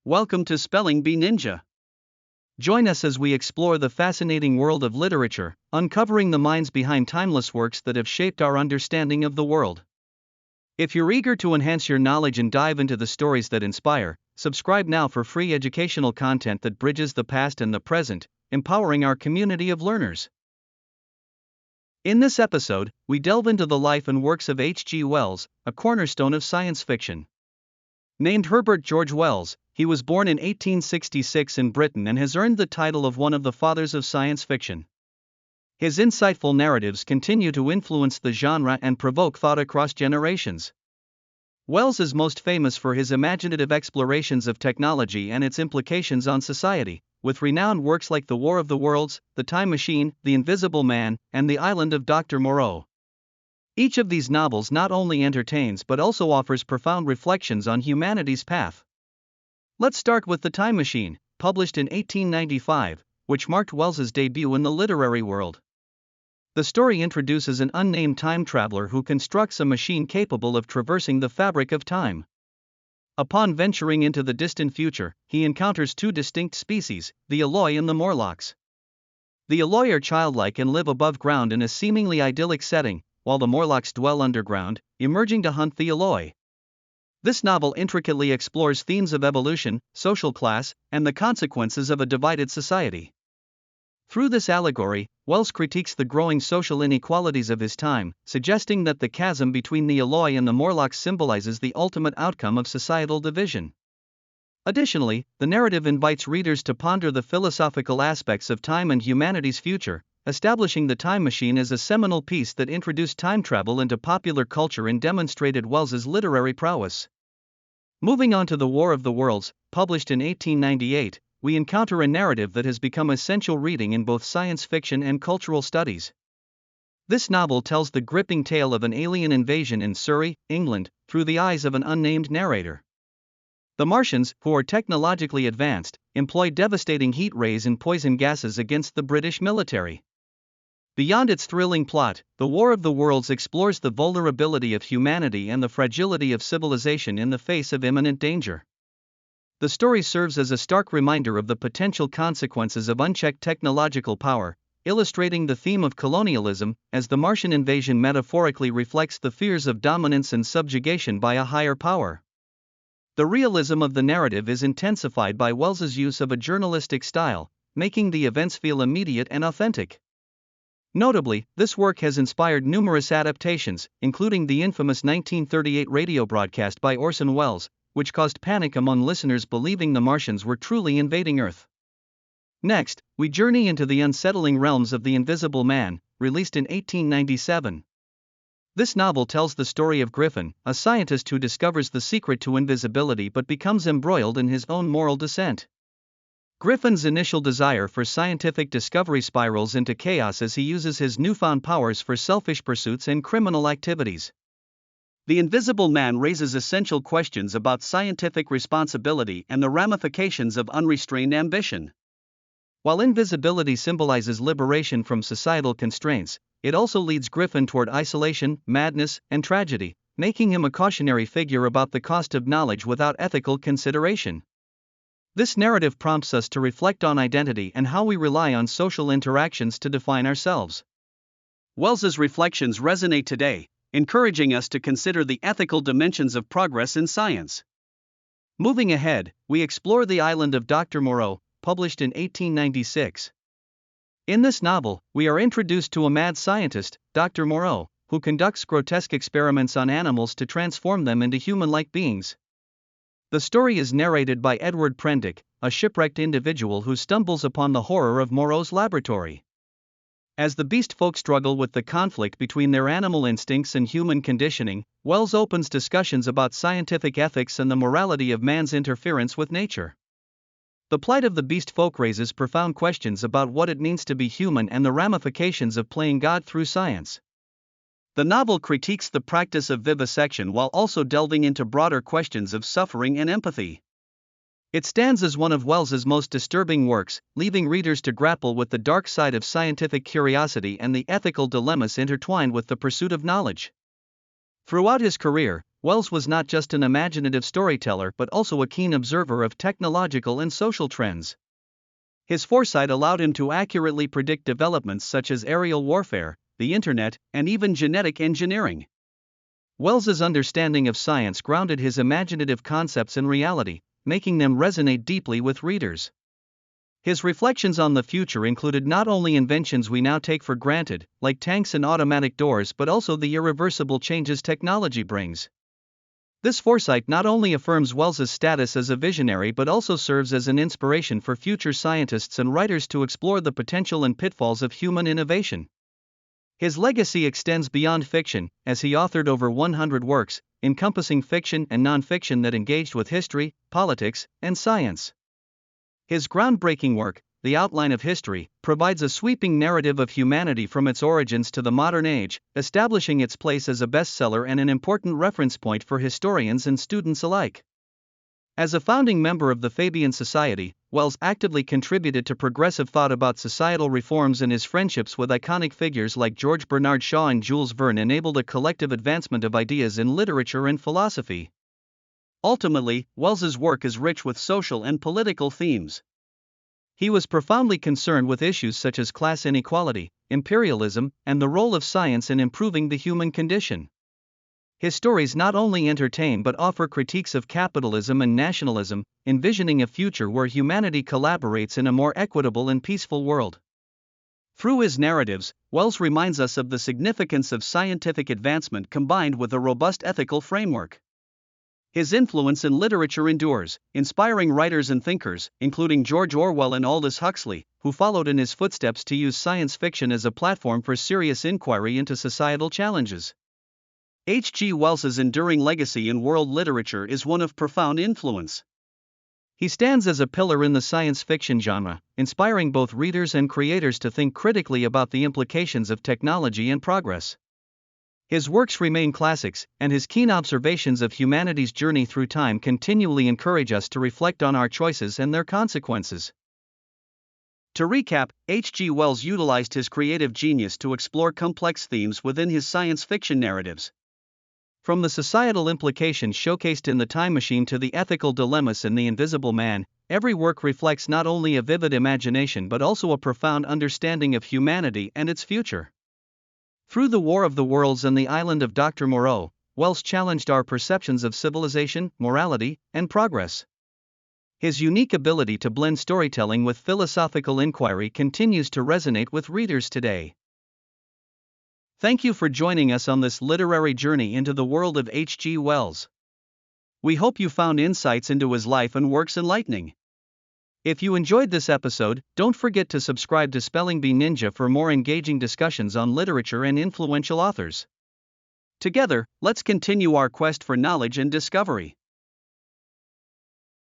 Welcome to Spelling Bee Ninja. Join us as we explore the fascinating world of literature, uncovering the minds behind timeless works that have shaped our understanding of the world. If you're eager to enhance your knowledge and dive into the stories that inspire, subscribe now for free educational content that bridges the past and the present, empowering our community of learners. In this episode, we delve into the life and works of H.G. Wells, a cornerstone of science fiction. Named Herbert George Wells, he was born in 1866 in Britain and has earned the title of one of the fathers of science fiction. His insightful narratives continue to influence the genre and provoke thought across generations. Wells is most famous for his imaginative explorations of technology and its implications on society, with renowned works like The War of the Worlds, The Time Machine, The Invisible Man, and The Island of Dr. Moreau. Each of these novels not only entertains but also offers profound reflections on humanity's path. Let's start with The Time Machine, published in 1895, which marked Wells's debut in the literary world. The story introduces an unnamed time traveler who constructs a machine capable of traversing the fabric of time. Upon venturing into the distant future, he encounters two distinct species, the Eloi and the Morlocks. The Eloi are childlike and live above ground in a seemingly idyllic setting, while the Morlocks dwell underground, emerging to hunt the Eloi. This novel intricately explores themes of evolution, social class, and the consequences of a divided society. Through this allegory, Wells critiques the growing social inequalities of his time, suggesting that the chasm between the Eloi and the Morlocks symbolizes the ultimate outcome of societal division. Additionally, the narrative invites readers to ponder the philosophical aspects of time and humanity's future, establishing The Time Machine as a seminal piece that introduced time travel into popular culture and demonstrated Wells's literary prowess. Moving on to The War of the Worlds, published in 1898, we encounter a narrative that has become essential reading in both science fiction and cultural studies. This novel tells the gripping tale of an alien invasion in Surrey, England, through the eyes of an unnamed narrator. The Martians, who are technologically advanced, employ devastating heat rays and poison gases against the British military. Beyond its thrilling plot, The War of the Worlds explores the vulnerability of humanity and the fragility of civilization in the face of imminent danger. The story serves as a stark reminder of the potential consequences of unchecked technological power, illustrating the theme of colonialism, as the Martian invasion metaphorically reflects the fears of dominance and subjugation by a higher power. The realism of the narrative is intensified by Wells's use of a journalistic style, making the events feel immediate and authentic. Notably, this work has inspired numerous adaptations, including the infamous 1938 radio broadcast by Orson Welles, which caused panic among listeners believing the Martians were truly invading Earth. Next, we journey into the unsettling realms of The Invisible Man, released in 1897. This novel tells the story of Griffin, a scientist who discovers the secret to invisibility but becomes embroiled in his own moral descent. Griffin's initial desire for scientific discovery spirals into chaos as he uses his newfound powers for selfish pursuits and criminal activities. The Invisible Man raises essential questions about scientific responsibility and the ramifications of unrestrained ambition. While invisibility symbolizes liberation from societal constraints, it also leads Griffin toward isolation, madness, and tragedy, making him a cautionary figure about the cost of knowledge without ethical consideration. This narrative prompts us to reflect on identity and how we rely on social interactions to define ourselves. Wells's reflections resonate today, encouraging us to consider the ethical dimensions of progress in science. Moving ahead, we explore The Island of Dr. Moreau, published in 1896. In this novel, we are introduced to a mad scientist, Dr. Moreau, who conducts grotesque experiments on animals to transform them into human-like beings. The story is narrated by Edward Prendick, a shipwrecked individual who stumbles upon the horror of Moreau's laboratory. As the beast folk struggle with the conflict between their animal instincts and human conditioning, Wells opens discussions about scientific ethics and the morality of man's interference with nature. The plight of the beast folk raises profound questions about what it means to be human and the ramifications of playing God through science. The novel critiques the practice of vivisection while also delving into broader questions of suffering and empathy. It stands as one of Wells's most disturbing works, leaving readers to grapple with the dark side of scientific curiosity and the ethical dilemmas intertwined with the pursuit of knowledge. Throughout his career, Wells was not just an imaginative storyteller but also a keen observer of technological and social trends. His foresight allowed him to accurately predict developments such as aerial warfare, the internet, and even genetic engineering. Wells's understanding of science grounded his imaginative concepts in reality, making them resonate deeply with readers. His reflections on the future included not only inventions we now take for granted, like tanks and automatic doors, but also the irreversible changes technology brings. This foresight not only affirms Wells's status as a visionary but also serves as an inspiration for future scientists and writers to explore the potential and pitfalls of human innovation. His legacy extends beyond fiction, as he authored over 100 works, encompassing fiction and non-fiction that engaged with history, politics, and science. His groundbreaking work, The Outline of History, provides a sweeping narrative of humanity from its origins to the modern age, establishing its place as a bestseller and an important reference point for historians and students alike. As a founding member of the Fabian Society, Wells actively contributed to progressive thought about societal reforms, and his friendships with iconic figures like George Bernard Shaw and Jules Verne enabled a collective advancement of ideas in literature and philosophy. Ultimately, Wells's work is rich with social and political themes. He was profoundly concerned with issues such as class inequality, imperialism, and the role of science in improving the human condition. His stories not only entertain but offer critiques of capitalism and nationalism, envisioning a future where humanity collaborates in a more equitable and peaceful world. Through his narratives, Wells reminds us of the significance of scientific advancement combined with a robust ethical framework. His influence in literature endures, inspiring writers and thinkers, including George Orwell and Aldous Huxley, who followed in his footsteps to use science fiction as a platform for serious inquiry into societal challenges. H. G. Wells's enduring legacy in world literature is one of profound influence. He stands as a pillar in the science fiction genre, inspiring both readers and creators to think critically about the implications of technology and progress. His works remain classics, and his keen observations of humanity's journey through time continually encourage us to reflect on our choices and their consequences. To recap, H. G. Wells utilized his creative genius to explore complex themes within his science fiction narratives. From the societal implications showcased in The Time Machine to the ethical dilemmas in The Invisible Man, every work reflects not only a vivid imagination but also a profound understanding of humanity and its future. Through The War of the Worlds and The Island of Dr. Moreau, Wells challenged our perceptions of civilization, morality, and progress. His unique ability to blend storytelling with philosophical inquiry continues to resonate with readers today. Thank you for joining us on this literary journey into the world of H. G. Wells. We hope you found insights into his life and works enlightening. If you enjoyed this episode, don't forget to subscribe to Spelling Bee Ninja for more engaging discussions on literature and influential authors. Together, let's continue our quest for knowledge and discovery.